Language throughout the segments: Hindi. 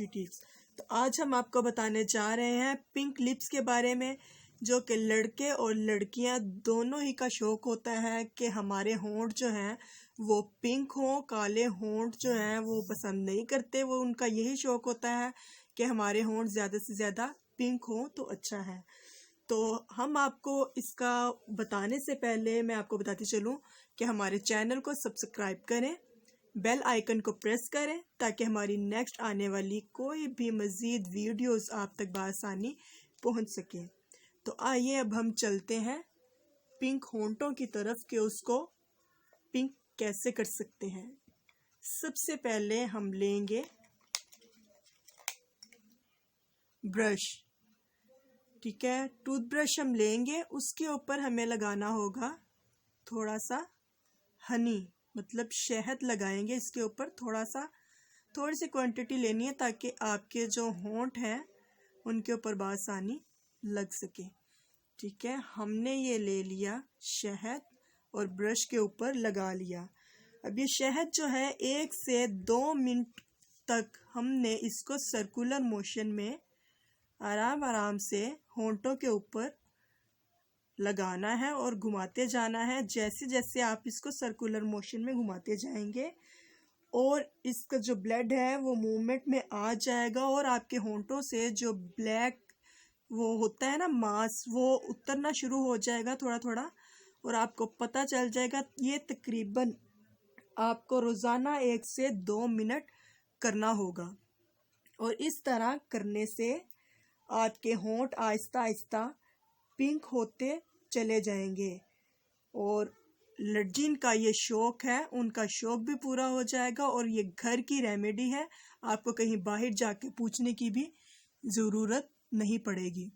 Beauty tips. तो आज हम आपको बताने जा रहे हैं पिंक लिप्स के बारे में, जो कि लड़के और लड़कियां दोनों ही का शौक होता है कि हमारे होंठ जो हैं वो पिंक हों। काले होंठ जो हैं वो पसंद नहीं करते, वो उनका यही शौक होता है कि हमारे होंठ ज़्यादा से ज़्यादा पिंक हों तो अच्छा है। तो हम आपको इसका बताने से पहले मैं आपको बताती चलूँ कि हमारे चैनल को सब्सक्राइब करें, बेल आइकन को प्रेस करें ताकि हमारी नेक्स्ट आने वाली कोई भी मज़ीद वीडियोस आप तक बआसानी पहुंच सके। तो आइए अब हम चलते हैं पिंक होंठों की तरफ कि उसको पिंक कैसे कर सकते हैं। सबसे पहले हम लेंगे ब्रश, ठीक है, टूथब्रश हम लेंगे, उसके ऊपर हमें लगाना होगा थोड़ा सा हनी, मतलब शहद लगाएंगे इसके ऊपर। थोड़ी सी क्वांटिटी लेनी है ताकि आपके जो होंठ हैं उनके ऊपर बआसानी लग सके। ठीक है, हमने ये ले लिया शहद और ब्रश के ऊपर लगा लिया। अब ये शहद जो है 1 से 2 मिनट तक हमने इसको सर्कुलर मोशन में आराम आराम से होंठों के ऊपर लगाना है और घुमाते जाना है। जैसे जैसे आप इसको सर्कुलर मोशन में घुमाते जाएंगे और इसका जो ब्लड है वो मूवमेंट में आ जाएगा और आपके होंठों से जो ब्लैक वो होता है ना मांस, वो उतरना शुरू हो जाएगा थोड़ा थोड़ा, और आपको पता चल जाएगा। ये तकरीबन आपको रोज़ाना 1 से 2 मिनट करना होगा और इस तरह करने से आपके होंठ आहिस्ता आहिस्ता पिंक होते चले जाएंगे और जिनका ये शौक है उनका शौक भी पूरा हो जाएगा और ये घर की रेमेडी है, आपको कहीं बाहर जाके पूछने की भी ज़रूरत नहीं पड़ेगी।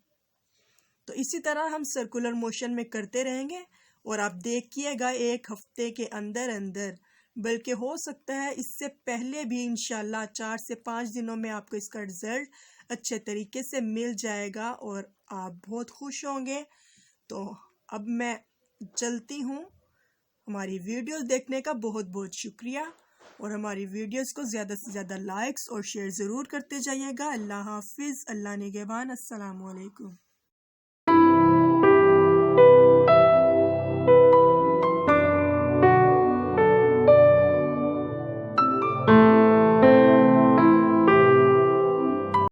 तो इसी तरह हम सर्कुलर मोशन में करते रहेंगे और आप देखिएगा 1 हफ्ते के अंदर अंदर, बल्कि हो सकता है इससे पहले भी इंशाल्लाह 4 से 5 दिनों में आपको इसका रिज़ल्ट अच्छे तरीके से मिल जाएगा और आप बहुत खुश होंगे। तो अब मैं चलती हूँ। हमारी वीडियोस देखने का बहुत बहुत शुक्रिया और हमारी वीडियोस को ज़्यादा से ज़्यादा लाइक्स और शेयर ज़रूर करते जाइएगा। अल्लाह हाफिज़, अल्लाह निगहबान, अस्सलामु अलैकुम।